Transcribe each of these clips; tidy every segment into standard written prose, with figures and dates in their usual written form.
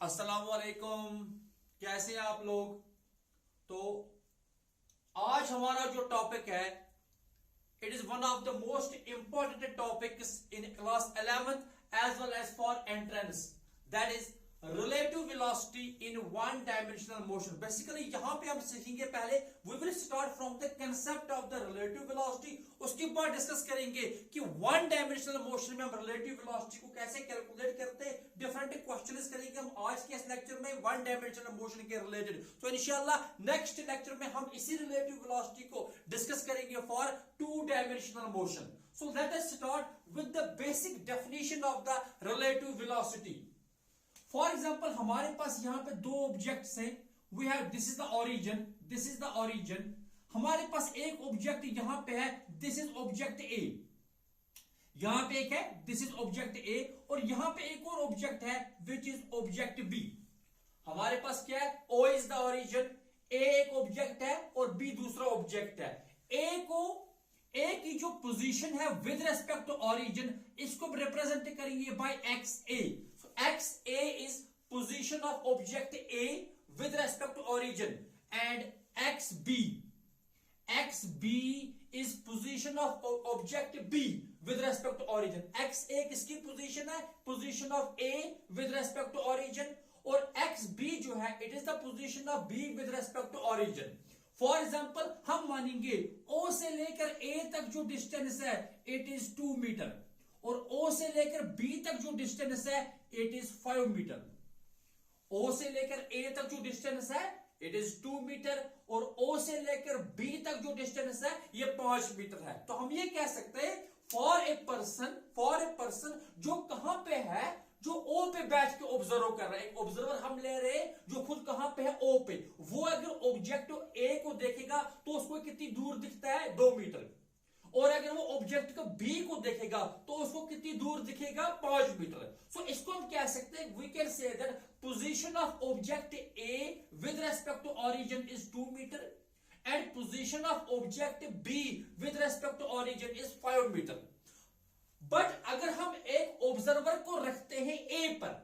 अस्सलाम वालेकुम। कैसे हैं आप लोग। तो आज हमारा जो टॉपिक है, it is one of the most important topics in class 11th as well as for entrance, that is relative velocity in one dimensional motion. Basically यहां पे हम सीखेंगे, पहले we will start from the concept of the relative velocity, उसके बाद discuss करेंगे कि one dimensional motion में हम रिलेटिव वेलोसिटी को कैसे कैलकुलेट करते हैं। डिफरेंट क्वेश्चंस करेंगे हम आज के इस लेक्चर में वन डायमेंशनल मोशन के रिलेटेड। तो इंशाल्लाह नेक्स्ट लेक्चर में हम इसी रिलेटिव वेलोसिटी को डिस्कस करेंगे for two dimensional motion. So let us start with the basic definition of the relative velocity. For example हमारे पास यहां पे दो ऑब्जेक्ट्स हैं। We have this is the origin, this is the origin. हमारे पास एक ऑब्जेक्ट यहां पे है, दिस इज ऑब्जेक्ट ए। यहां पे एक है, दिस इज ऑब्जेक्ट ए, और यहां पे एक और ऑब्जेक्ट है विच इज ऑब्जेक्ट बी। हमारे पास क्या है, ओ इज द ओरिजिन, ए एक ऑब्जेक्ट है और बी दूसरा ऑब्जेक्ट है। ए की जो पोजीशन है विद रेस्पेक्ट टू ओरिजिन, इसको रिप्रेजेंट करेंगे by X A. XA is position of object A with respect to origin, and XB is position of object B with respect to origin. XA किसकी position है, position of A with respect to origin, और XB जो है it is the position of B with respect to origin. For example हम मानेंगे O से लेकर A तक जो डिस्टेंस है it is 2 मीटर, और O से लेकर B तक जो डिस्टेंस है इट इज 5 मीटर। O से लेकर A तक जो डिस्टेंस है इट इज 2 मीटर, और O से लेकर B तक जो डिस्टेंस है ये 5 मीटर है। तो हम ये कह सकते हैं फॉर ए पर्सन जो कहां पे है, जो O पे बैठ के ऑब्जर्व कर रहा है। एक ऑब्जर्वर हम ले रहे हैं जो खुद कहां पे है, O पे। वो अगर ऑब्जेक्ट A को देखेगा तो उसको कितनी दूर दिखता है, 2 मीटर, और अगर वो ऑब्जेक्ट को बी को देखेगा तो उसको कितनी दूर दिखेगा, 5 मीटर। सो इसको हम कह सकते हैं, we can say that position of object A with respect to origin is 2 metre and position of object B with respect to origin is 5 metre. But अगर हम एक ऑब्जर्वर को रखते हैं ए पर,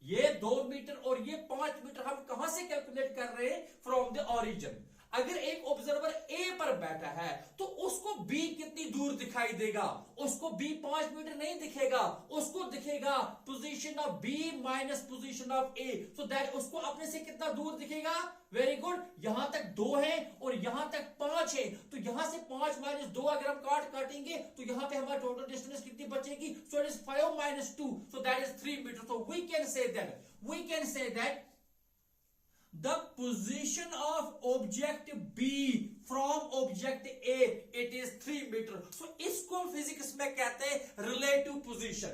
ये 2 मीटर और ये 5 मीटर हम कहां से कैलकुलेट कर रहे हैं, फ्रॉम द ओरिजिन। अगर एक ऑब्जर्वर ए पर बैठा है तो उसको बी कितनी दूर दिखाई देगा, उसको बी 5 मीटर नहीं दिखेगा, उसको दिखेगा position of B minus position of A. So that उसको अपने से कितना दूर दिखेगा, वेरी गुड, यहां तक 2 है और यहां तक 5 है, तो यहां से 5 माइनस 2 अगर हम काटेंगे तो यहां पे हमारा टोटल डिस्टेंस कितनी बचेगी, so it is 5 minus 2, so that is 3 metre. So we can say that the position of object B from object A it is 3 metre. so इसको फिजिक्स में कहते हैं रिलेटिव पोजीशन।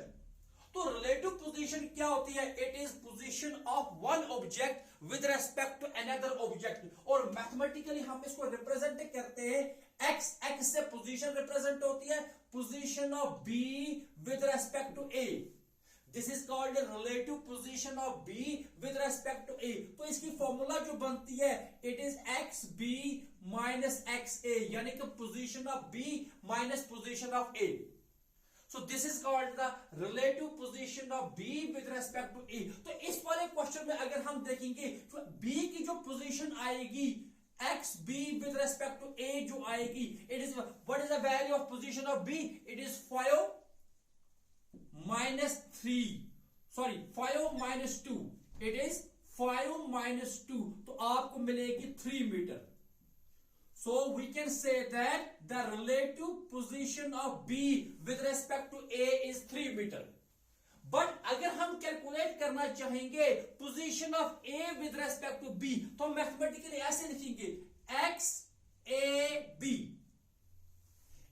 तो रिलेटिव पोजीशन क्या होती है, it is position of one object with respect to another object, और mathematically हम इसको रिप्रेजेंट करते हैं एक्स से पोजीशन रिप्रेजेंट होती है position of B with respect to A। This is called relative position of B with respect to A। तो इसकी फॉर्मूला जो बनती है it is XB minus XA, यानी कि position of B minus position of A। So this is called the relative position of B with respect to A। तो इस वाले क्वेश्चन में अगर हम देखेंगे तो B की जो पोजीशन आएगी XB with respect to A जो आएगी, it is what is the value of position of B, it is 5 minus 2, it is 5 minus 2, तो आपको मिलेगी 3 metre. So we can say that the relative position of B with respect to A is 3 metre. But अगर हम calculate करना चाहेंगे position of A with respect to B, तो हम mathematically ऐसे लिखेंगे XAB,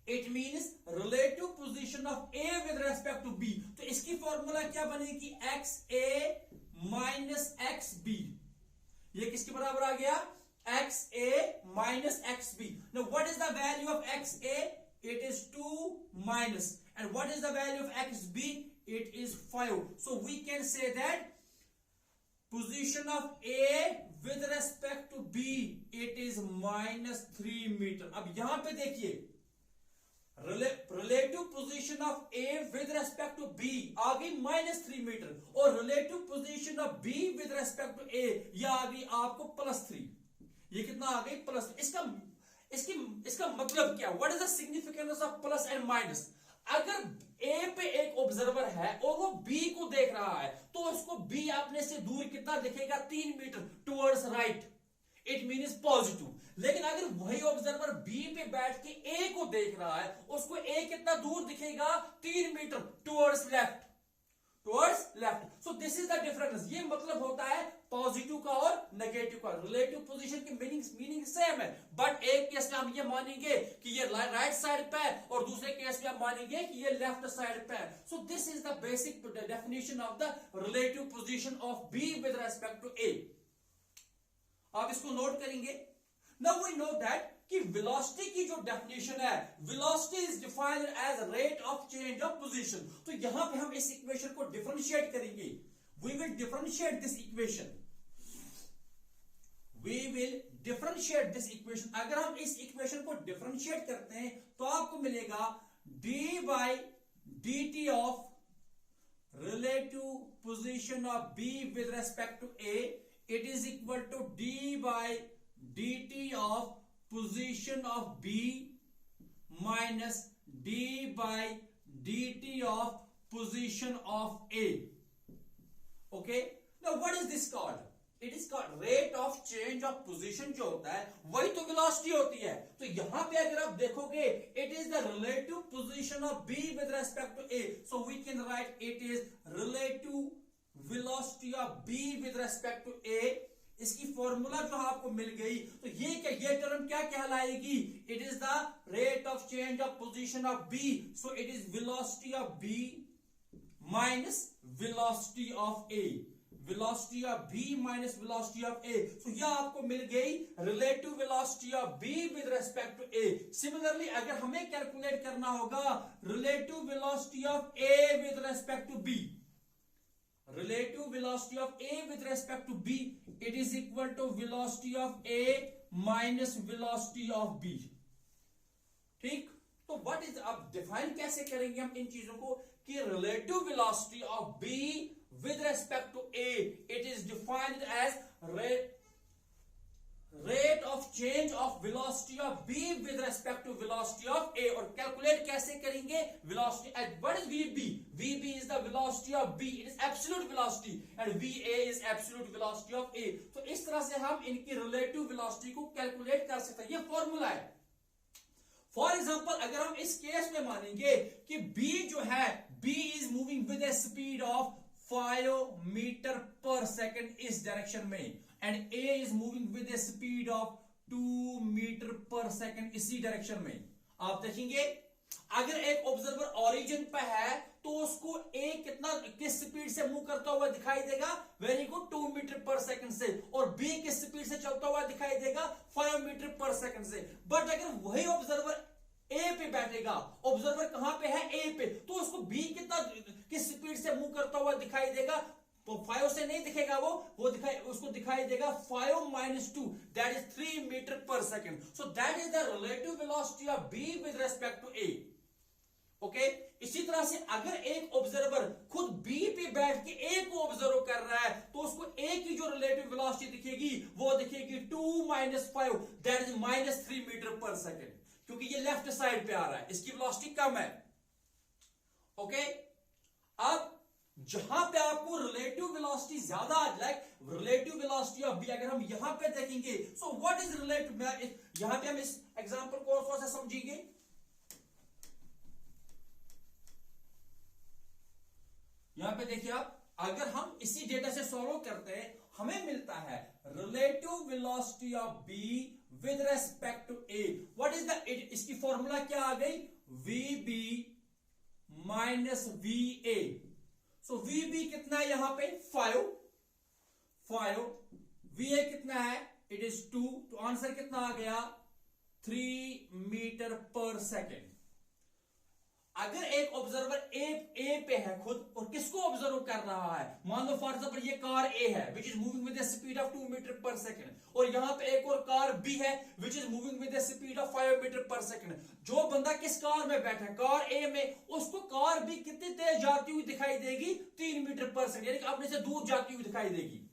it means relative position of A with respect to B। तो इसकी फॉर्मूला क्या बनेगी, XA माइनस XB। ये किसके बराबर आ गया, XA minus XB। Now what is the value of XA, it is 2 minus, and what is the value of XB, it is 5। So we can say that position of A with respect to B it is minus 3 metre. अब यहां पे देखिए relative position of A with respect to B आ गई -3 metre और relative position of B with respect to A ये आ गई आपको +3। ये कितना आ गई +3। इसका मतलब क्या, what is the significance of plus and minus. अगर ए पे एक ऑब्जर्वर है और वो बी को देख रहा है तो उसको बी अपने से दूर कितना दिखेगा, 3 metre towards right, it means positive. लेकिन अगर वही ऑब्जर्वर बी पे बैठ के ए को देख रहा है उसको ए कितना दूर दिखेगा, 3 metre towards left, so this is the difference. ये मतलब होता है पॉजिटिव का और नेगेटिव का। रिलेटिव पोजीशन की मीनिंग सेम है, बट एक केस में हम ये मानेंगे कि ये राइट साइड पे है और दूसरे केस में हम मानेंगे कि ये लेफ्ट साइड पे है। So this is the basic definition of the relative position of B with respect to A. आप इसको नोट करेंगे। नाउ वी नो दैट कि वेलोसिटी की जो डेफिनेशन है, velocity is defined as rate of change of position. तो यहां पे हम इस इक्वेशन को डिफरेंशिएट करेंगे। We will differentiate this equation, अगर हम इस इक्वेशन को डिफरेंशिएट करते हैं तो आपको मिलेगा d by D T of relative position of b with respect to a, it is equal to d by dt of position of b minus d by dt of position of a. Okay, now what is this called? It is called rate of change of position। जो होता है वही तो velocity होती है। तो यहां पे अगर आप देखोगे it is the relative position of b with respect to a, so we can write it is relative velocity of b with respect to a। इसकी फॉर्मूला जो आपको मिल गई तो ये टर्म क्या कहलाएगी, it is the rate of change of position of b, so it is velocity of b minus velocity of a, velocity of b minus velocity of a। So यह आपको मिल गई relative velocity of b with respect to a। Similarly अगर हमें calculate करना होगा relative velocity of a with respect to b, relative velocity of a with respect to b, it is equal to velocity of a minus velocity of b। ठीक, तो what is, अब define कैसे करेंगे हम इन चीजों को कि relative velocity of b with respect to a, it is defined as rate of change of velocity of b with respect to velocity of a। और कैलकुलेट कैसे करेंगे velocity at what is vb? vb is the velocity of b, it is absolute velocity, and va is absolute velocity of a। तो इस तरह से हम इनकी relative velocity को कैलकुलेट कर सकते हैं। ये फॉर्मूला है। फॉर एग्जाम्पल अगर हम इस केस में मानेंगे कि b जो है b is moving with a speed of 5 metre per second इस डायरेक्शन में, and a is moving with a speed of 2 metre per second इसी डायरेक्शन में। आप देखेंगे अगर एक ऑब्जर्वर ओरिजिन पे है तो उसको a किस स्पीड से मूव करता हुआ दिखाई देगा, very good, 2 metre per second से, और b किस स्पीड से चलता हुआ दिखाई देगा, 5 मीटर पर सेकंड से। बट अगर वही ऑब्जर्वर a पे बैठेगा, ऑब्जर्वर कहां पे है, a पे, तो उसको b किस स्पीड से मूव करता हुआ दिखाई देगा, तो 5 से नहीं दिखेगा, उसको दिखाई देगा 5 minus 2, that is 3 metre per second. So that is the relative velocity of b with respect to a। Okay, इसी तरह से अगर एक ऑब्जर्वर खुद b पे बैठ के a को ऑब्जर्व कर रहा है तो उसको a की जो रिलेटिव वेलोसिटी दिखेगी वो दिखेगी 2 minus 5, that is minus 3 metre per second, क्योंकि ये लेफ्ट साइड पे आ रहा है, इसकी वेलोसिटी कम है। ओके, अब जहां पे आपको रिलेटिव वेलोसिटी ज्यादा आ जाए, रिलेटिव वेलोसिटी ऑफ b, अगर हम यहां पे देखेंगे, सो व्हाट इज रिलेटिव, यहां पे हम इस एग्जांपल को और से समझेंगे। यहां पे देखिए आप, अगर हम इसी डेटा से सॉल्व करते हैं हमें मिलता है relative velocity of b with respect to a, what is the, इसकी फॉर्मूला क्या आ गई, vb minus va। So vb कितना है यहां पे, 5, va कितना है, इट इज 2, तो आंसर कितना आ गया, 3 मीटर पर सेकेंड। अगर एक ऑब्जर्वर ए पे है खुद, और किसको ऑब्जर्व कर रहा है, मान लो फॉर एग्जांपल ये कार ए है which is moving with the speed of 2 metre per second, और यहां पे एक और कार बी है which is moving with the speed of 5 metre per second. जो बंदा किस कार में बैठा है, कार ए में, उसको कार बी कितनी तेज जाती हुई दिखाई देगी, 3 मीटर पर सेकंड, यानी कि अपने से दूर जाती हुई दिखाई देगी।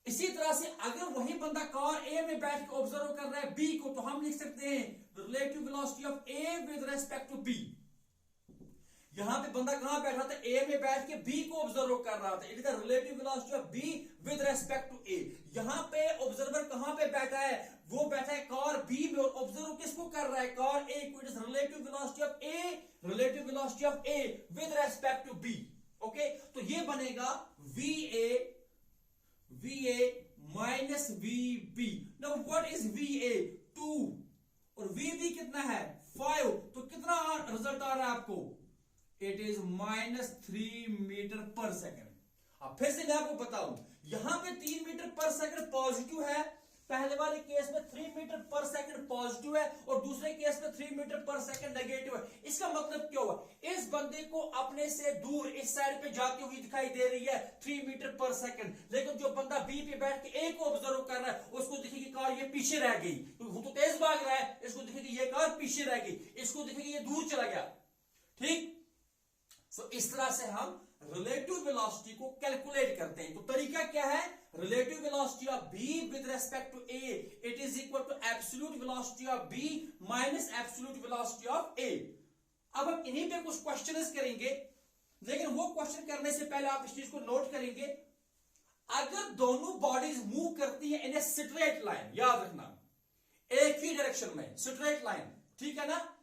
इसी तरह से अगर वही बंदा कार ए में बैठ के ऑब्जर्व कर रहा है बी को, तो हम लिख सकते हैं relative velocity of A with respect to B. यहां पे बंदा कहां बैठा था, ए में बैठ के बी को ऑब्जर्व कर रहा था, it is the relative velocity of B with respect to A. यहां पे ऑब्जर्वर कहां पे बैठा है, वो बैठा है कार बी में, और ऑब्जर्व किसको कर रहा है, कार ए को। It is relative velocity of A, relative velocity of A with respect to B. Okay, तो ये बनेगा VA minus VB। Now what is VA, 2, और VB कितना है, 5, तो कितना रिजल्ट आ रहा है आपको, it is -3 metre per second. अब फिर से मैं आपको बताऊं, यहां पे 3 मीटर पर सेकंड पॉजिटिव है, पहले वाले केस में 3 मीटर पर सेकंड पॉजिटिव है, और दूसरे केस में 3 मीटर पर सेकंड नेगेटिव है। इसका मतलब क्या हुआ, इस बंदे को अपने से दूर इस साइड पे जाती हुई दिखाई दे रही है 3 मीटर पर सेकंड, लेकिन जो बंदा बी पे बैठ के ए को ऑब्जर्व कर रहा है, उसको दिखेगी कार ये पीछे रह गई, वो तो तेज भाग रहा है, इसको दिखेगी ये कार पीछे रह गई, इसको दिखेगी ये दूर चला गया। ठीक, सो इस तरह से हम रिलेटिव वेलोसिटी को कैलकुलेट करते हैं। तो तरीका क्या है, relative velocity of B with respect to A, it is equal to absolute velocity of B minus absolute velocity of A. अब हम इन्हीं पे कुछ क्वेश्चंस करेंगे, लेकिन वो क्वेश्चन करने से पहले आप इस चीज को नोट करेंगे, अगर दोनों बॉडीज मूव करती है इन ए स्ट्रेट लाइन, याद रखना एक ही डायरेक्शन में, स्ट्रेट लाइन, ठीक है ना,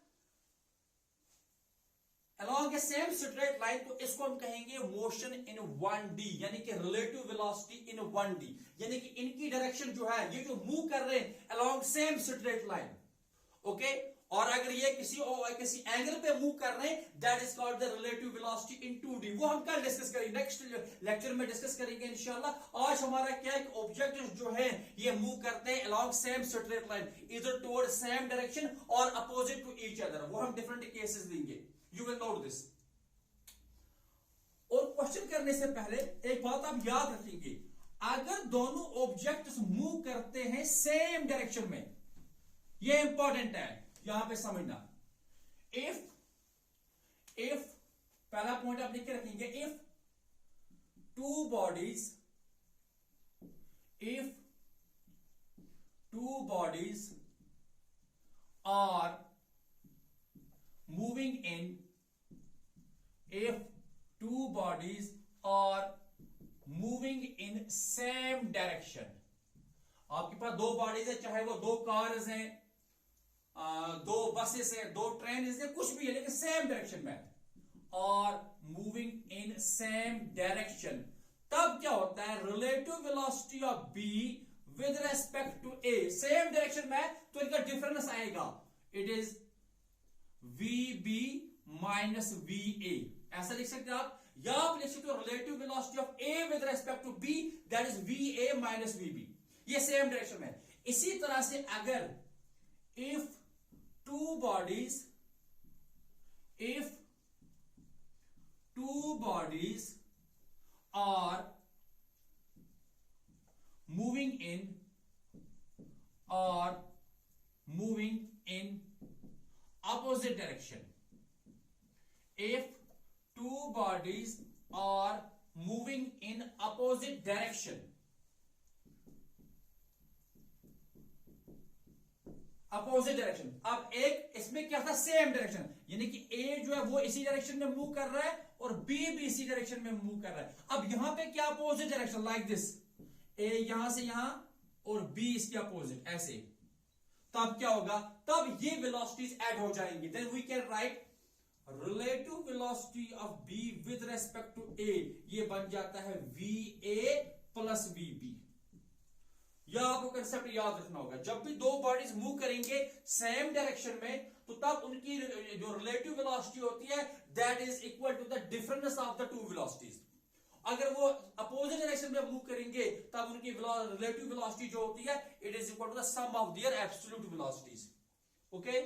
along a same straight line, तो इसको हम कहेंगे मोशन इन 1D, यानी कि रिलेटिव वेलोसिटी इन 1D, यानी कि इनकी डायरेक्शन जो है, ये जो मूव कर रहे हैं along same straight line, okay. और अगर ये किसी एंगल पे मूव कर रहे हैं, that is called the relative velocity in 2D। वो हम कल डिस्कस करेंगे, नेक्स्ट लेक्चर में डिस्कस करेंगे इंशाल्लाह। आज हमारा क्या है कि ऑब्जेक्ट जो है ये मूव करते हैं along same straight line, either toward same direction और opposite to each other। वो हम डिफरेंट केसेस देंगे, यू विल नोट दिस। और क्वेश्चन करने से पहले एक बात आप याद रखेंगे, अगर दोनों ऑब्जेक्ट्स मूव करते हैं सेम डायरेक्शन में, ये इंपॉर्टेंट है, यहां पे समझना। इफ पहला पॉइंट आप लिख के रखेंगे, if two bodies are moving in, if two bodies are moving in same direction, आपके पास दो बॉडीज है, चाहे वो दो कार्स हैं, दो बसेस हैं, दो ट्रेन हैं, कुछ भी है, लेकिन सेम डायरेक्शन में, और मूविंग इन सेम डायरेक्शन, तब क्या होता है, relative velocity of B with respect to A, same direction में, तो इनका डिफरेंस आएगा, it is VB minus VA। ऐसा लिख सकते हैं आप, या आप लिख सकते हो relative velocity of A with respect to B, that is VA minus VB, ये सेम डायरेक्शन में। इसी तरह से अगर if two bodies are moving in opposite direction, if two bodies are moving in opposite direction, अब एक इसमें क्या था, सेम डायरेक्शन, यानी कि A जो है वो इसी डायरेक्शन में मूव कर रहा है और B भी इसी डायरेक्शन में मूव कर रहा है। अब यहां पे क्या opposite direction, like this, A यहां से यहां और B इसके अपोजिट, ऐसे, तब क्या होगा, तब ये वेलोसिटीज ऐड हो जाएंगी, then we can write relative velocity of B with respect to A, ये बन जाता है VA प्लस VB। यह आपको कंसेप्ट याद रखना होगा, जब भी दो बॉडीज मूव करेंगे सेम डायरेक्शन में, तो तब उनकी जो रिलेटिव वेलोसिटी होती है that is equal to the difference of the two velocities. अगर वो अपोजिट डायरेक्शन में मूव करेंगे तब उनकी रिलेटिव वेलोसिटी जो होती है it is equal to the sum of their absolute velocities. Okay,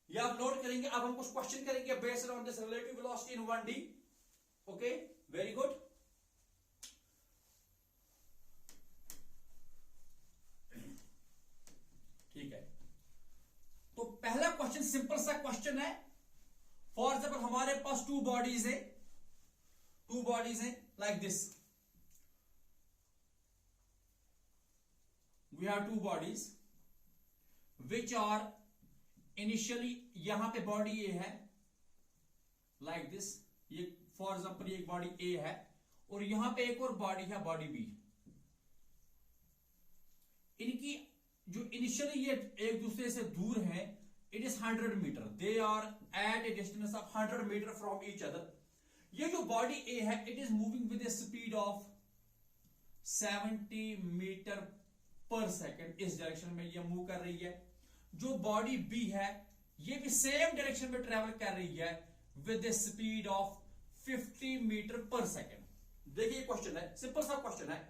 ये आप नोट करेंगे। अब हम कुछ क्वेश्चन करेंगे based on this relative velocity in 1D। Okay, very good. ठीक है, तो पहला क्वेश्चन सिंपल सा क्वेश्चन है। फॉर एग्जाम्पल हमारे पास टू बॉडीज है like this. We have two bodies which are initially, यहां पे बॉडी ए है लाइक दिस, ये फॉर एग्जाम्पल ये एक बॉडी ए है और यहां पे एक और बॉडी है, बॉडी बी। इनकी जो इनिशियली ये एक दूसरे से दूर है, it is 100 metre, they are at a distance of 100 metre from each other. ये जो बॉडी ए है, it is moving with a speed of 70 metre per second, इस डायरेक्शन में ये मूव कर रही है। जो बॉडी बी है, ये भी सेम डायरेक्शन में ट्रेवल कर रही है with a speed of 50 metre per second. देखिए क्वेश्चन है, सिंपल सा क्वेश्चन है।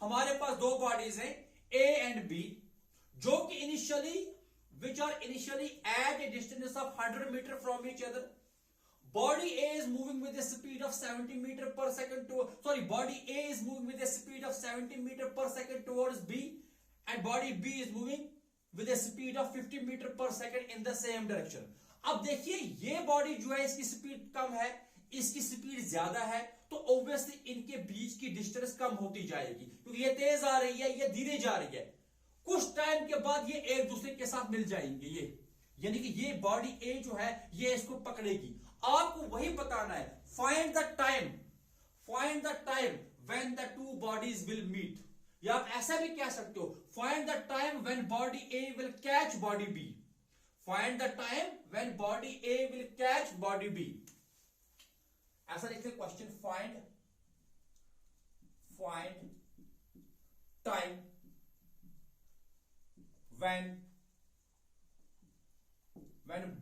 हमारे पास दो बॉडीज हैं ए एंड बी, जो कि initially which are initially at a distance of 100 meter from each other. Body A is moving with a speed of 70 meter per second body A is moving with a speed of 70 meter per second towards B, and body B is moving with a speed of 50 meter per second in the same direction. अब देखिए ये body जो है, इसकी speed कम है, इसकी speed ज्यादा है, तो ऑब्वियसली इनके बीच की डिस्टेंस कम होती जाएगी, क्योंकि ये तेज आ रही है, ये धीरे जा रही है। कुछ टाइम के बाद ये एक दूसरे के साथ मिल जाएंगे, ये यानी कि ये बॉडी ए जो है ये इसको पकड़ेगी। आपको वही बताना है, find the time when the two bodies will meet, या आप ऐसा भी कह सकते हो, find the time when body A will catch body B, find the time when body A will catch body B. ऐसा लिखते question, find time when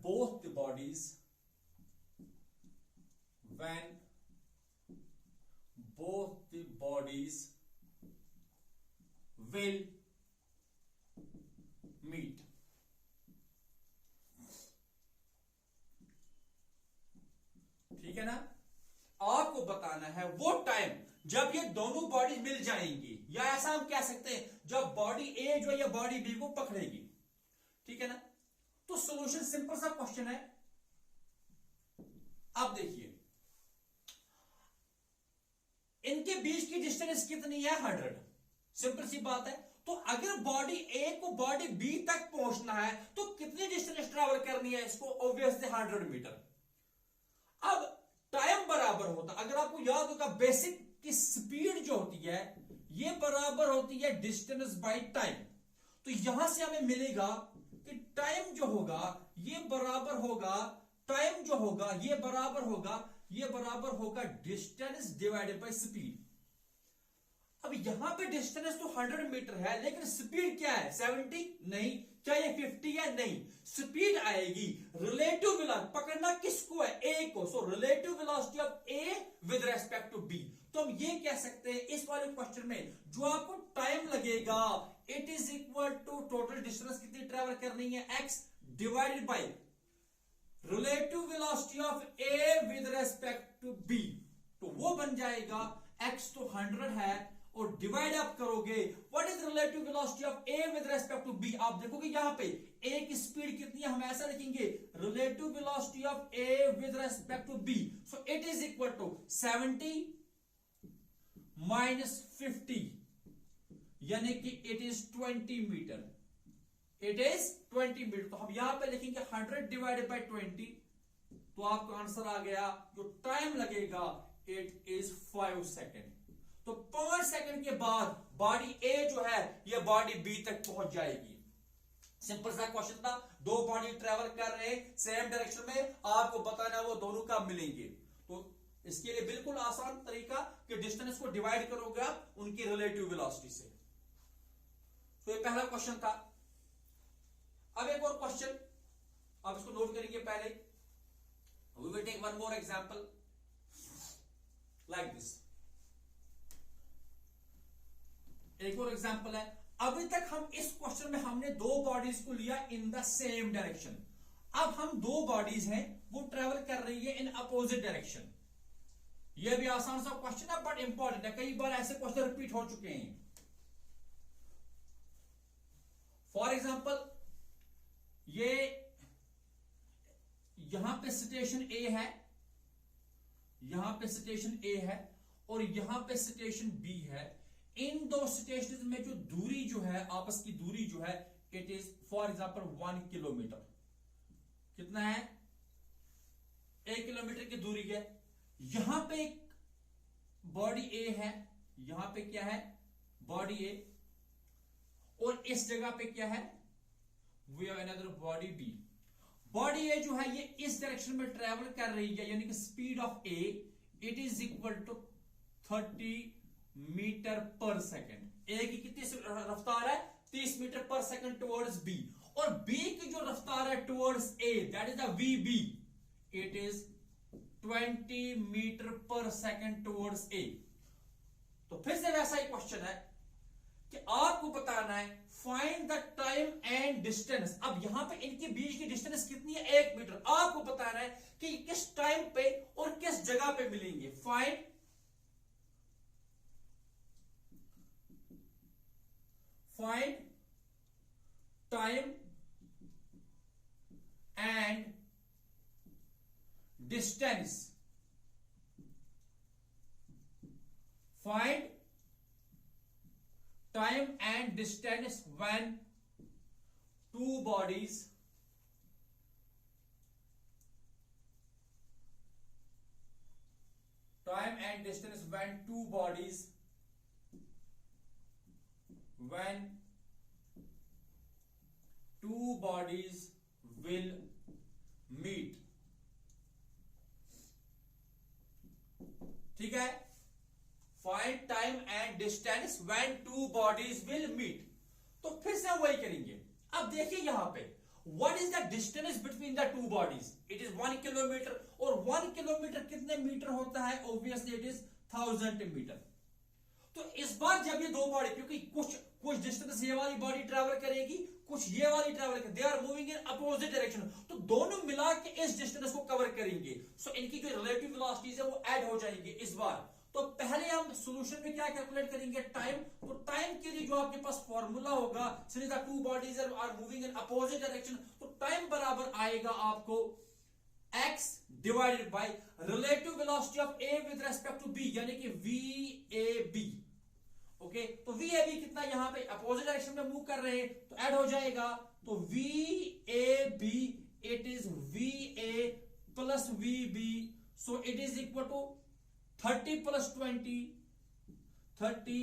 both the bodies will meet। ठीक है ना, आपको बताना है वो टाइम जब ये दोनों बॉडीज मिल जाएंगी, या ऐसा हम कह सकते हैं जब बॉडी ए जो है बॉडी बी को पकड़ेगी। ठीक है ना, तो सॉल्यूशन सिंपल सा क्वेश्चन है। अब देखिए इनके बीच की डिस्टेंस कितनी है, 100, सिंपल सी बात है। तो अगर बॉडी ए को बॉडी बी तक पहुंचना है तो कितनी डिस्टेंस ट्रैवल करनी है इसको, ऑब्वियसली 100 मीटर। अब टाइम बराबर होता, अगर आपको याद होगा बेसिक की स्पीड जो होती है ये बराबर होती है डिस्टेंस बाय टाइम। तो यहां से हमें मिलेगा कि टाइम जो होगा ये बराबर होगा, टाइम जो होगा ये बराबर होगा डिस्टेंस डिवाइडेड बाय स्पीड। अब यहां पे डिस्टेंस तो 100 मीटर है, लेकिन स्पीड क्या है, 70 नहीं, क्या ये 50 है, नहीं, स्पीड आएगी रिलेटिव वेलोसिटी, पकड़ना किसको है, ए को। So relative velocity of A with respect to B. तो हम ये कह सकते हैं इस वाले क्वेश्चन में जो आपको टाइम लगेगा, it is equal to total distance कितनी ट्रेवल करनी है, x divided by relative velocity of A with respect to B. तो वो बन जाएगा x तो 100 है और डिवाइड आप करोगे what is relative velocity of A with respect to B. आप देखोगे यहां पे ए की स्पीड कितनी है, हम ऐसा लिखेंगे relative velocity of A with respect to B. So it is equal to 70 minus 50, यानी कि it is 20 metre, it is 20 metre. तो हम यहां पे लिखेंगे 100 डिवाइडेड बाय 20, तो आपको आंसर आ गया। जो टाइम लगेगा इट इज 5 सेकेंड। तो 5 सेकंड के बाद बॉडी ए जो है ये बॉडी बी तक पहुंच जाएगी। सिंपल सा क्वेश्चन था, दो बॉडी ट्रेवल कर रहे हैं सेम डायरेक्शन में, आपको बताना वो दोनों कब मिलेंगे। तो इसके लिए बिल्कुल आसान तरीका कि डिस्टेंस को डिवाइड करोगे आप उनकी रिलेटिव वेलोसिटी से। तो ये पहला क्वेश्चन था। अब एक और क्वेश्चन, आप इसको नोट करेंगे पहले। We will take one more example like this. एक और एग्जांपल है। अभी तक हम इस क्वेश्चन में हमने दो बॉडीज को लिया इन द सेम डायरेक्शन। अब हम दो बॉडीज हैं वो ट्रेवल कर रही है इन अपोजिट डायरेक्शन, ये भी आसान सा क्वेश्चन है बट इंपॉर्टेंट है, कई बार ऐसे क्वेश्चन रिपीट हो चुके हैं। फॉर एग्जाम्पल ये यहां पे स्टेशन ए है, यहां पे स्टेशन ए है और यहां पे स्टेशन बी है। इन दो स्टेशन में जो दूरी जो है, आपस की दूरी जो है, it is for example 1 kilometre. कितना है? 1 किलोमीटर की दूरी है। यहां पे एक बॉडी ए है, यहां पे क्या है? बॉडी ए, और इस जगह पे क्या है? We have another body B. Body A जो है ये इस डायरेक्शन में ट्रेवल कर रही है, यानी कि speed of A it is equal to 30 metre per second. A की कितनी रफ्तार है? 30 metre per second towards B, और बी की जो रफ्तार है towards A, that is the V B, it is 20 metre per second towards A. तो फिर से वैसा ही क्वेश्चन है कि आपको बताना है find the time and distance. अब यहां पे इनके बीच की डिस्टेंस कितनी है? 1 मीटर। आपको बताना है कि किस टाइम पे और किस जगह पे मिलेंगे। Find time and distance. Find time and distance when two bodies will meet। ठीक है? Find time and distance when two bodies will meet। तो फिर से हम वही करेंगे। अब देखिए यहां पे what is the distance between the two bodies? It is 1 kilometre, और 1 किलोमीटर कितने मीटर होता है? Obviously it is 1000 metre. तो इस बार जब ये दो बॉडी, क्योंकि कुछ डिस्टेंस ये वाली बॉडी ट्रैवल करेगी, कुछ ये वाली ट्रैवल करेगी, they are moving in opposite direction, तो दोनों मिला के इस डिस्टेंस को कवर करेंगे। सो इनकी जो रिलेटिव वेलोसिटीज है वो ऐड हो जाएंगे इस बार। तो पहले हम सॉल्यूशन में क्या कैलकुलेट करेंगे? टाइम। तो टाइम के लिए जो आपके पास फॉर्मूला होगा, since the two bodies are moving in opposite direction, तो टाइम बराबर आएगा आपको x divided by relative velocity of a with respect to b, यानी कि VAB। ओके, तो VAB कितना? यहां पे अपोजिट डायरेक्शन में मूव कर रहे हैं तो ऐड हो जाएगा। तो VAB it is VA plus VB, so it is equal to 30 plus 20, 30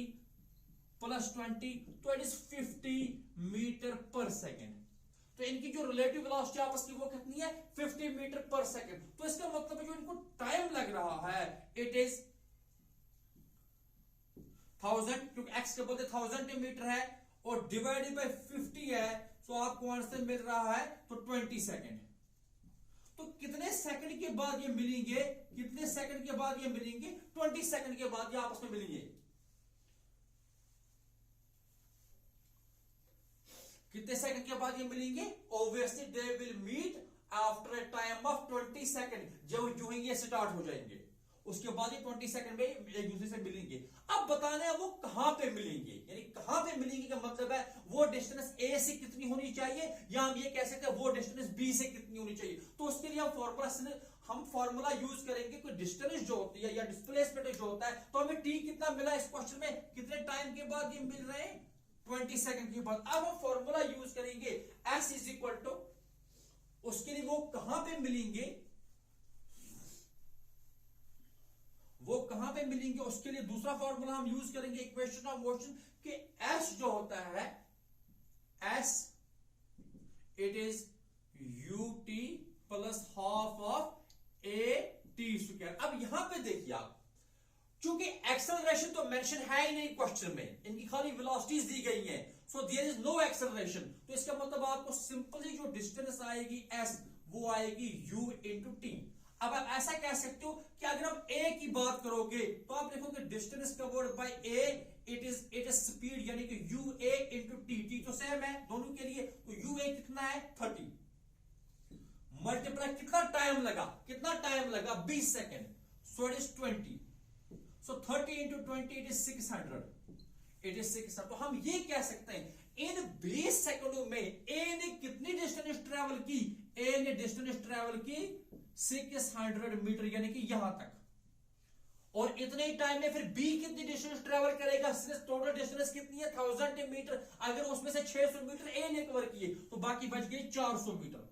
plus 20, तो it is 50 metre per second. तो इनकी जो रिलेटिव वेलोसिटी आपस की वो कितनी है? 50 मीटर पर सेकेंड। तो इसका मतलब है जो इनको टाइम लग रहा है इट इज 1000, क्योंकि x के बदले 1000 मीटर है, और डिवाइडेड बाय 50 है, तो आपको आंसर मिल रहा है तो 20 सेकेंड। तो कितने सेकंड के बाद ये मिलेंगे? कितने सेकंड के बाद ये मिलेंगे? 20 सेकंड के बाद ये आपस में मिलेंगे। कितने सेकंड के बाद ये मिलेंगे? Obviously they will meet after a time of 20 second. जब जो ये स्टार्ट हो जाएंगे उसके बाद ये 20 सेकंड में एक दूसरे से मिलेंगे। अब बताना है वो कहां पे मिलेंगे, यानी कहां पे मिलेंगे का मतलब है वो डिस्टेंस ए से कितनी होनी चाहिए, या हम ये कह सकते हैं वो डिस्टेंस बी से कितनी होनी चाहिए। तो उसके लिए हम फॉर्मूला यूज करेंगे। कोई डिस्टेंस जो होती है या डिस्प्लेसमेंट जो होता है, तो हमें टी कितना मिला इस क्वेश्चन में? कितने टाइम के बाद ये मिल रहे हैं? 20 सेकंड के बाद। अब हम फॉर्मूला यूज करेंगे S इज इक्वल टू, उसके लिए वो कहां पे मिलेंगे, वो कहां पे मिलेंगे, उसके लिए दूसरा फॉर्मूला हम यूज करेंगे इक्वेशन ऑफ मोशन कि S जो होता है S it is ut plus half of AT square. अब यहां पे देखिए आप, चूंकि एक्सेलरेशन तो मेंशन है ही नहीं क्वेश्चन में, इनकी खाली वेलोसिटीज दी गई हैं, so there is no acceleration. तो इसका मतलब आपको सिंपली जो डिस्टेंस आएगी S वो आएगी u इंटू टी। अब आप ऐसा कह सकते हो कि अगर हम a की बात करोगे तो आप देखोगे distance covered by a it is speed, यानी कि ua इंटू टी तो सेम है दोनों के लिए। तो ua कितना है? 30 मल्टीप्लाई कितना टाइम लगा? 20 second. so it is 20, so 30 into 20 it is 600, it is 600। तो हम ये कह सकते हैं इन 20 सेकंडों में ए ने कितनी डिस्टेंस ट्रेवल की, ए ने डिस्टेंस ट्रेवल की 600 मीटर, यानी कि यहां तक। और इतने ही टाइम में फिर बी कितनी डिस्टेंस ट्रेवल करेगा, टोटल डिस्टेंस कितनी है 1000 मीटर, अगर उसमें से 600 मीटर ए ने कवर किए तो बाकी बच गई 400 मीटर,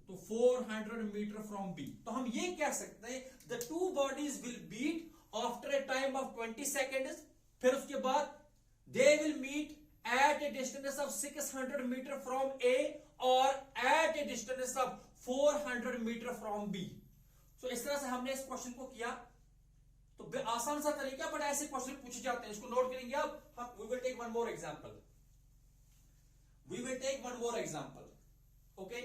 तो 400 मीटर फ्रॉम बी। तो हम ये कह सकते हैं the two bodies will meet after a time of 20 seconds, फिर उसके बाद they will meet at a distance of 600 metre from A और at a distance of 400 metre from B. तो इस तरह से हमने इस क्वेश्चन को किया। तो आसान सा तरीका, बट ऐसे क्वेश्चन पूछे जाते हैं, इसको नोट करेंगे आप। हम we will take one more example, we will take one more example, okay.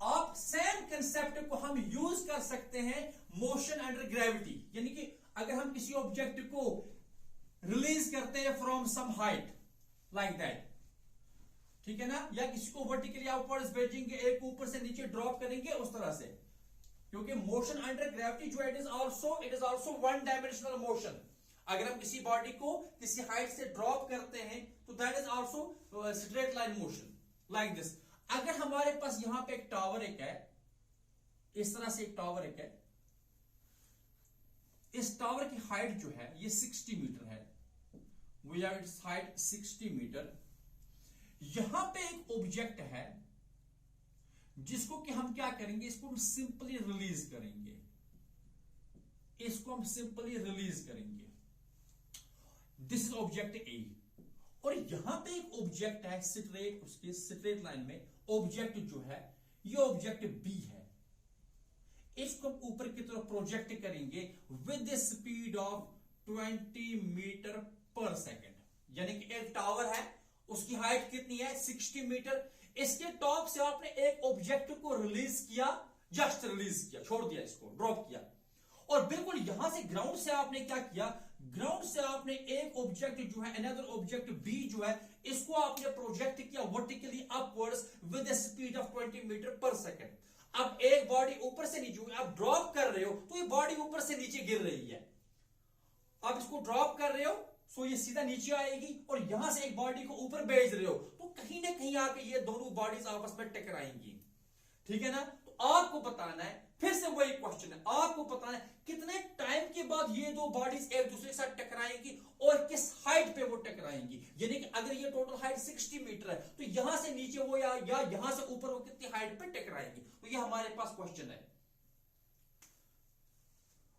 आप सेम कंसेप्ट को हम यूज कर सकते हैं मोशन अंडर ग्रेविटी, यानी कि अगर हम किसी ऑब्जेक्ट को रिलीज करते हैं from some height like that, ठीक है ना, या किसी को वर्टिकली अपवर्ड्स भेजेंगे, एक ऊपर से नीचे ड्रॉप करेंगे, उस तरह से, क्योंकि मोशन अंडर ग्रेविटी जो it is also one dimensional motion. अगर हम किसी बॉडी को किसी हाइट से ड्रॉप करते हैं तो that is also straight line motion like this. अगर हमारे पास यहां पे एक टावर एक है, इस तरह से एक टावर एक है, इस टावर की हाइट जो है ये 60 मीटर है, we have its height 60 metre. यहां पे एक ऑब्जेक्ट है जिसको कि हम क्या करेंगे, इसको हम सिंपली रिलीज करेंगे, इसको हम सिंपली रिलीज करेंगे। दिस इज ऑब्जेक्ट ए, और यहां पे एक ऑब्जेक्ट है स्ट्रेट, उसके स्ट्रेट लाइन में ऑब्जेक्ट जो है ये ऑब्जेक्ट बी है। इसको हम ऊपर की तरफ प्रोजेक्ट करेंगे with the speed of 20 metre per second, यानी कि एक टावर है, उसकी हाइट कितनी है 60 मीटर। इसके टॉप से आपने एक ऑब्जेक्ट को रिलीज किया, जस्ट रिलीज किया, छोड़ दिया, इसको ड्रॉप किया, और बिल्कुल यहां से ग्राउंड से आपने क्या किया, ग्राउंड से आपने एक ऑब्जेक्ट जो है, अनदर ऑब्जेक्ट बी जो है, इसको आपने प्रोजेक्ट किया vertically upwards with the speed of 20 metre per second. अब एक बॉडी ऊपर से नीचे, आप ड्रॉप कर रहे हो तो ये बॉडी ऊपर से नीचे गिर रही है, आप इसको ड्रॉप कर रहे हो सो ये सीधा नीचे आएगी, और यहां से एक बॉडी को ऊपर भेज रहे हो तो कहीं ना कहीं आके ये दोनों बॉडीज आपस में टकराएंगी, ठीक है ना। तो आपको बताना है, फिर से वही क्वेश्चन है, आपको बताना है कितने टाइम के बाद ये दो बॉडीज एक दूसरे के साथ टकराएंगी और किस हाइट पे वो टकराएंगी। यानी कि अगर ये टोटल हाइट 60 मीटर है तो यहां से नीचे वो या यहां से ऊपर वो कितनी हाइट पे टकराएंगी। तो ये हमारे पास क्वेश्चन है।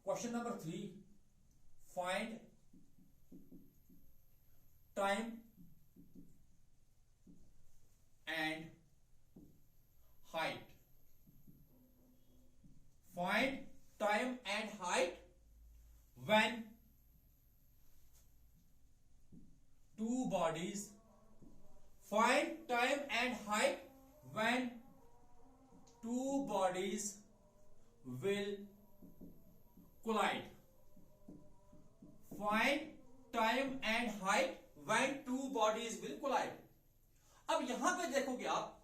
Question number 3, find time and height, find time and height when two bodies, find time and height when two bodies will collide, find time and height when two bodies will collide। अब यहां पे देखोगे आप,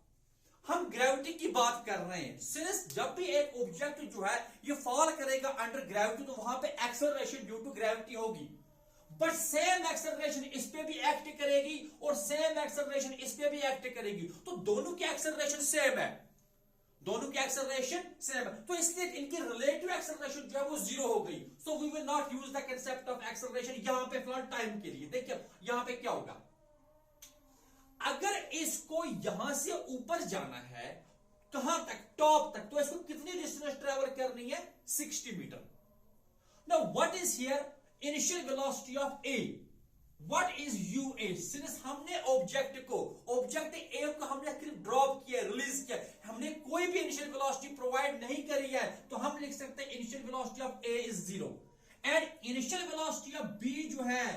हम gravity की बात कर रहे हैं, सिंस जब भी एक ऑब्जेक्ट जो है ये फॉल करेगा अंडर ग्रेविटी तो वहां पे एक्सेलरेशन ड्यू टू ग्रेविटी होगी, बट सेम एक्सेलरेशन इस पे भी एक्ट करेगी और सेम एक्सेलरेशन इस पे भी एक्ट करेगी, तो दोनों की एक्सेलरेशन सेम है, दोनों की एक्सेलरेशन सेम है, तो इसलिए इनकी रिलेटिव एक्सेलरेशन जो है वो 0 हो गई। So we will not use the concept of acceleration यहां पे फिलहाल टाइम के लिए। देखिए यहां पे क्या होगा, अगर इसको यहां से ऊपर जाना है कहां तक, टॉप तक, तो इसको कितनी डिस्टेंस ट्रेवल करनी है 60 metre. Now what is here initial velocity of A, what is u A, since हमने ऑब्जेक्ट ए को हमने सिर्फ ड्रॉप किया, रिलीज किया, हमने कोई भी इनिशियल वेलोसिटी प्रोवाइड नहीं करी है, तो हम लिख सकते हैं initial velocity of A is 0 and initial velocity of B जो है,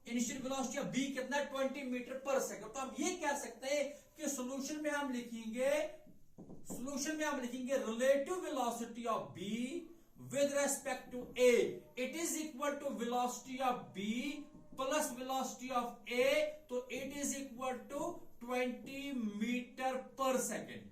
इनिशियल वेलोसिटी ऑफ बी कितना 20 मीटर पर सेकंड। तो हम ये कह सकते हैं कि सॉल्यूशन में हम लिखेंगे relative velocity of B with respect to A, it is equal to velocity of B plus velocity of A, तो it is equal to 20 metre per second.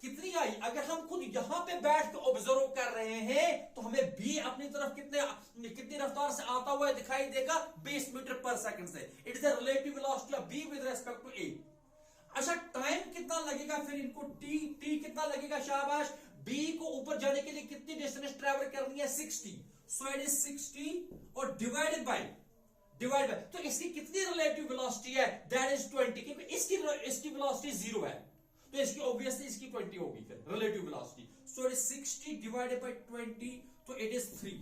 कितनी आई, अगर हम खुद यहां पे बैठ के ऑब्जर्व कर रहे हैं तो हमें बी अपनी तरफ कितनी रफ्तार से आता हुआ दिखाई देगा, 20 मीटर पर सेकंड से। It is the relative velocity of B with respect to A. अच्छा, टाइम कितना लगेगा फिर इनको, टी कितना लगेगा, शाबाश। बी को ऊपर जाने के लिए कितनी डिस्टेंस ट्रेवल करनी है, 60। सो इट इज 60 और डिवाइडेड बाय तो इसकी कितनी रिलेटिव वेलोसिटी है, दैट इज 20, क्योंकि इसकी वेलोसिटी 0 है तो इसकी ऑब्वियसली इसकी 20 होगी फिर relative velocity. So it is 60 divided by 20, तो इट इज 3।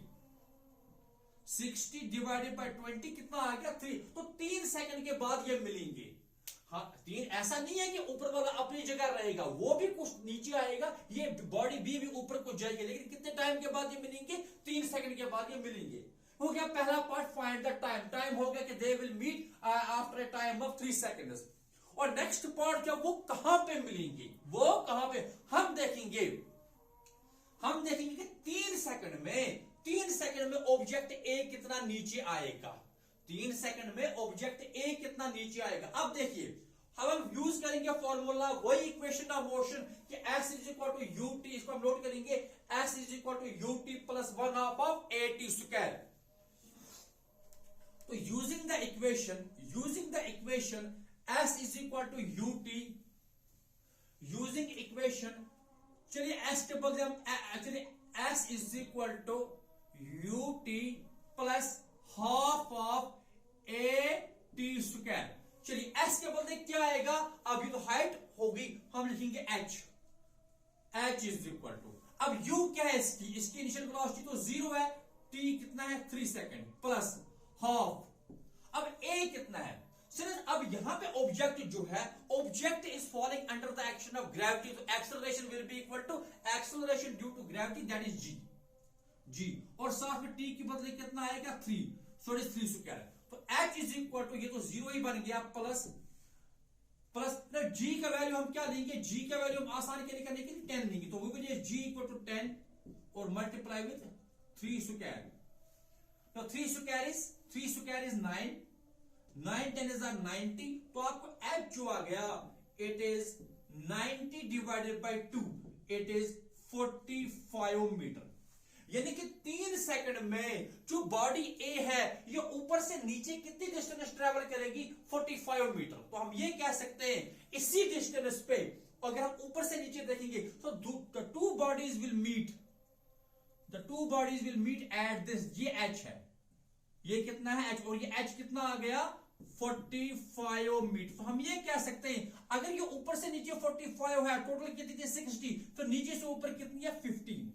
60 डिवाइडेड बाय 20 कितना आ गया, 3। तो 3 सेकंड के बाद ये मिलेंगे। हाँ, 3 ऐसा नहीं है कि ऊपर वाला अपनी जगह रहेगा, वो भी कुछ नीचे आएगा, ये बॉडी बी भी ऊपर कुछ जाएगी, लेकिन कितने टाइम के बाद ये मिलेंगे, 3 सेकंड के बाद ये मिलेंगे। हो गया पहला पार्ट, फाइंड द टाइम हो गया कि they will meet after a time of 3 seconds. और नेक्स्ट पार्ट क्या, वो कहां पे मिलेंगे, वो कहां पे हम देखेंगे कि 3 सेकंड में ऑब्जेक्ट ए कितना नीचे आएगा, 3 सेकंड में ऑब्जेक्ट ए कितना नीचे आएगा। अब देखिए, अब हम यूज करेंगे फॉर्मूला, वही इक्वेशन ऑफ मोशन कि s is equal to ut, इसको हम नोट करेंगे, s is equal to ut plus 1 of at square. तो using the equation s is equal to ut, using equation, चलिए s के बदले हम चलिए s is equal to ut plus half of at square. चलिए s के बदले क्या आएगा, अभी तो हाइट होगी, हम लिखेंगे h इज इक्वल टू, अब u क्या है, इसकी इनिशियल वेलोसिटी तो 0 है, t कितना है 3 सेकंड प्लस हाफ, अब a कितना है। सिर्फ अब यहां पे ऑब्जेक्ट जो है, object is falling under the action of gravity, तो acceleration will be equal to acceleration due to gravity, that is g, और साथ में t के बदले कितना आएगा 3, सो इट इज 3 स्क्वायर। तो h इज इक्वल टू, ये तो 0 ही बन गया, प्लस g का वैल्यू हम क्या लेंगे, g का वैल्यू हम आसान के लिए करने के लिए 10 लेंगे, तो वो भी g इक्वल टू 10 और मल्टीप्लाई विद 3 स्क्वायर। तो 3 स्क्वायर इज 9, 9 10 इज 90, तो आपको h जो आ गया, it is 90 divided by 2, it is 45 metre. यानी कि 3 सेकंड में जो बॉडी ए है, ये ऊपर से नीचे कितनी डिस्टेंस ट्रेवल करेगी, 45 मीटर। तो हम ये कह सकते हैं, इसी डिस्टेंस पे अगर हम ऊपर से नीचे देखेंगे तो the two bodies will meet at this, ये h है, ये कितना है h, और ये h कितना आ गया 45 मीटर। तो हम ये कह सकते हैं, अगर ये ऊपर से नीचे 45 है, टोटल कितनी है 60, तो नीचे से ऊपर कितनी है 15,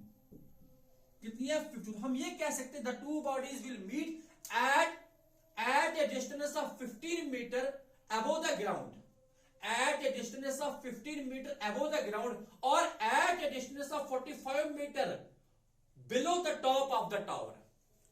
कितनी है 50। तो हम ये कह सकते हैं, the two bodies will meet at a distance of 15 metre above the ground, at a distance of 15 metre above the ground, और at a distance of 45 metre below the top of the tower.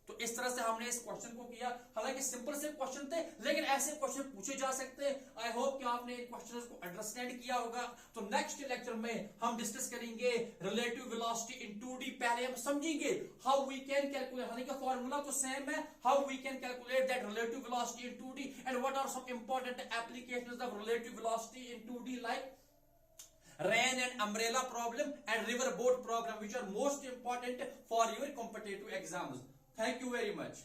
तो इस तरह से हमने इस question को किया। हालांकि सिंपल से क्वेश्चन थे, लेकिन ऐसे क्वेश्चन पूछे जा सकते हैं। आई होप कि आपने इन क्वेश्चंस को अंडरस्टैंड किया होगा। तो नेक्स्ट लेक्चर में हम डिस्कस करेंगे रिलेटिव वेलोसिटी इन 2D। पहले हम समझेंगे हाउ वी कैन कैलकुलेट, हालांकि फॉर्मूला तो सेम है, how we can calculate that relative velocity in 2D and what are some important applications of relative velocity in 2D like rain and umbrella problem and river boat problem, which are most important for your competitive exams. Thank you very much.